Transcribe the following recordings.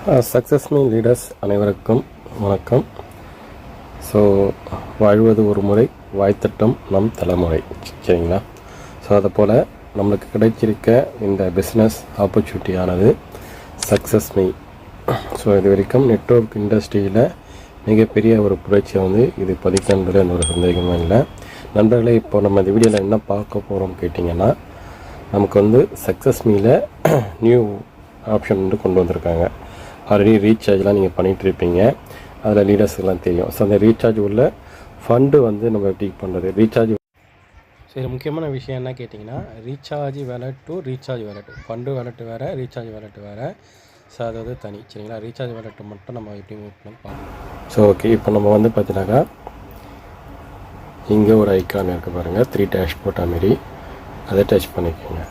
Success me leaders அனைவருக்கும் வணக்கம். So வாழ்வது ஒரு முறை, வாய்த்தட்டம் நம் தலைமுறை. சரிங்களா? ஸோ அதை போல் நம்மளுக்கு கிடைச்சிருக்க இந்த பிஸ்னஸ் ஆப்பர்ச்சுனிட்டியானது சக்ஸஸ் மீ. ஸோ இது வரைக்கும் நெட்வொர்க் இண்டஸ்ட்ரியில் மிகப்பெரிய ஒரு புரட்சியை இது பதிக்கன்றதில் எந்த ஒரு சந்தேகமும் இல்லை. நண்பர்களே, இப்போ நம்ம இந்த வீடியோவில் என்ன பார்க்க போகிறோம் கேட்டிங்கன்னா, நமக்கு சக்ஸஸ் மீல நியூ ஆப்ஷன் கொண்டு வந்திருக்காங்க. ஆல்ரெடி ரீசார்ஜ்லாம் நீங்கள் பண்ணிகிட்ருப்பீங்க, அதில் லீடர்ஸ்க்கெலாம் தெரியும். ஸோ அந்த ரீசார்ஜ் உள்ள ஃபண்டு நம்ம எப்படி பண்ணுறது, ரீசார்ஜ். ஸோ இதில் முக்கியமான விஷயம் என்ன கேட்டிங்கன்னா, recharge wallet to recharge wallet, fund wallet வேறு, ரீசார்ஜ் வேலட் வேறு. ஸோ அது தனி. சரிங்களா? ரீசார்ஜ் வேலட்டை மட்டும் நம்ம எப்படி மூவ் பண்ணி பார்க்கலாம். ஸோ ஓகே, இப்போ நம்ம பார்த்தீங்கன்னாக்கா இங்கே ஒரு ஐக்கான் இருக்குது பாருங்கள், 3 டேஷ் போட்ட மாரி. அதை டச் பண்ணிக்கோங்க.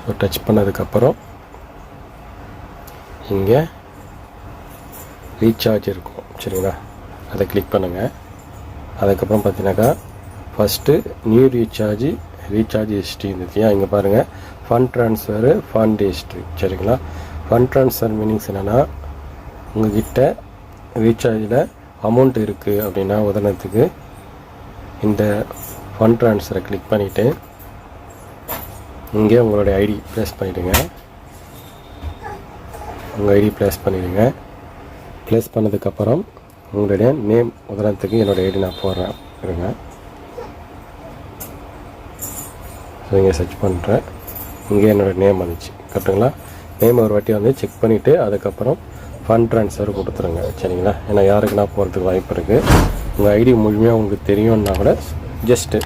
ஸோ டச் பண்ணதுக்கப்புறம் இங்கே ரீசார்ஜ் இருக்கும். சரிங்களா? அதை கிளிக் பண்ணுங்கள். அதுக்கப்புறம் பார்த்தீங்கன்னாக்கா ஃபஸ்ட்டு நியூ ரீசார்ஜ் ஹிஸ்ட்ரி இருந்துச்சுயா, இங்கே பாருங்கள், ஃபண்ட் ட்ரான்ஸ்ஃபரு, ஃபண்ட் ஹிஸ்ட்ரி. சரிங்களா? ஃபண்ட் ட்ரான்ஸ்ஃபர் மீனிங்ஸ் என்னென்னா, உங்கள்கிட்ட ரீசார்ஜில் அமௌண்ட் இருக்குது அப்படின்னா, உதாரணத்துக்கு இந்த ஃபண்ட் ட்ரான்ஸ்ஃபரை கிளிக் பண்ணிவிட்டு இங்கே உங்களுடைய ஐடி ப்ளேஸ் பண்ணிவிடுங்க. உங்கள் ஐடி ப்ளேஸ் பண்ணிவிடுங்க. ப்ளேஸ் பண்ணதுக்கப்புறம் உங்களுடைய நேம், உதாரணத்துக்கு என்னோடய ஐடி நான் போடுறேன் இருங்க. ஸோ இங்கே சர்ச் பண்ணுறேன், இங்கே என்னோடய நேம் வந்துச்சு. கரெக்டுங்களா? நேம் ஒரு வாட்டி செக் பண்ணிவிட்டு அதுக்கப்புறம் ஃபண்ட் ட்ரான்ஸ்ஃபர் கொடுத்துருங்க. சரிங்களா? ஏன்னா யாருக்குன்னா போகிறதுக்கு வாய்ப்பு இருக்குது. உங்கள் ஐடி முழுமையாக உங்களுக்கு தெரியும்னா கூட ஜஸ்ட்டு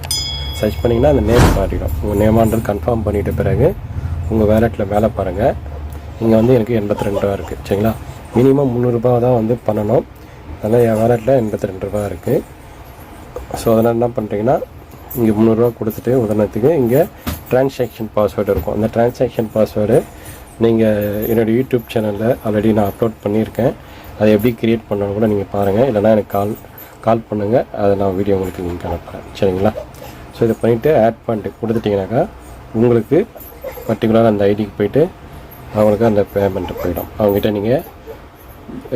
சர்ச் பண்ணிங்கன்னா அந்த நேம் காட்டிடும். உங்கள் நேமான்றது கன்ஃபார்ம் பண்ணிட்ட பிறகு உங்கள் வேலெட்டில் மேலே பாருங்கள், இங்கே எனக்கு 82 ரூபா இருக்குது. சரிங்களா? மினிமம் 300 ரூபா தான் பண்ணணும். அதனால் என் வேலெட்டில் 82 ரூபா இருக்குது. ஸோ அதனால் என்ன பண்ணுறீங்கன்னா, இங்கே 300 ரூபா கொடுத்துட்டு, உதாரணத்துக்கு இங்கே ட்ரான்சாக்ஷன் பாஸ்வேர்டு இருக்கும். அந்த ட்ரான்சாக்ஷன் பாஸ்வேர்டு நீங்கள் என்னோடய யூடியூப் சேனலில் ஆல்ரெடி நான் அப்லோட் பண்ணியிருக்கேன். அதை எப்படி க்ரியேட் பண்ணணும் கூட நீங்கள் பாருங்கள். இல்லைனா எனக்கு கால் பண்ணுங்கள், அதை நான் வீடியோ உங்களுக்கு லிங்க் அனுப்புகிறேன். சரிங்களா? ஸோ இதை பண்ணிவிட்டு ஆட் பண்ணிட்டு கொடுத்துட்டிங்கனாக்கா உங்களுக்கு பர்டிகுலராக அந்த ஐடிக்கு போய்ட்டு அவங்களுக்கு அந்த பேமெண்ட்டு போயிடும். அவங்ககிட்ட நீங்கள்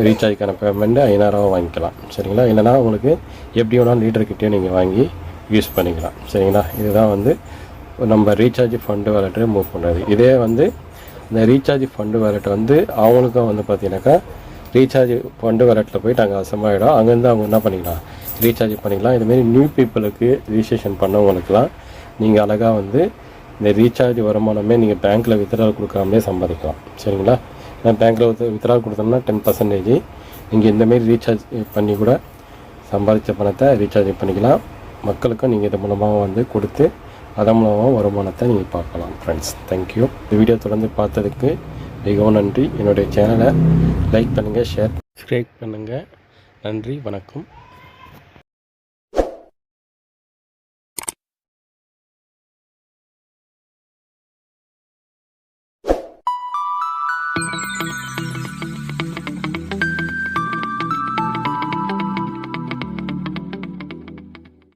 ரீசார்ஜுக்கான பேமெண்ட்டு 5,000 வாங்கிக்கலாம். சரிங்களா? இல்லைனா உங்களுக்கு எப்படி வேணாலும் லீடர்கிட்டே நீங்கள் வாங்கி யூஸ் பண்ணிக்கலாம். சரிங்களா? இதுதான் நம்ம ரீசார்ஜ் ஃபண்டு வேலெட்டை மூவ் பண்ணுறது. இதே இந்த ரீசார்ஜ் ஃபண்டு வேலெட்டை அவங்களுக்கும் பார்த்தீங்கன்னாக்கா ரீசார்ஜ் ஃபண்டு வேலெட்டில் போய்ட்டு அங்கே அசமாயிடும். அங்கேருந்து அவங்க என்ன பண்ணிக்கலாம், ரீசார்ஜ் பண்ணிக்கலாம். இதுமாரி நியூ பீப்புளுக்கு ரிஜிஸ்ட்ரேஷன் பண்ணவங்களுக்குலாம் நீங்கள் அழகாக இந்த ரீசார்ஜ் வருமானமே நீங்கள் பேங்க்கில் வித்ட்ரால் கொடுக்காமலே சம்பாதிக்கலாம். சரிங்களா? நான் பேங்க்கில் வித்ட்ரால் கொடுத்தோம்னா 10%, நீங்கள் இந்தமாரி ரீசார்ஜ் பண்ணி கூட சம்பாதிச்ச பணத்தை ரீசார்ஜ் பண்ணிக்கலாம். மக்களுக்கும் நீங்கள் இது மூலமாக கொடுத்து அதன் மூலமாக வருமானத்தை நீங்கள் பார்க்கலாம். Friends, thank you. இந்த வீடியோ தொடர்ந்து பார்த்ததுக்கு மிகவும் நன்றி. என்னுடைய சேனலை லைக் பண்ணுங்கள், ஷேர், சப்ஸ்கிரைப் பண்ணுங்கள். நன்றி, வணக்கம்.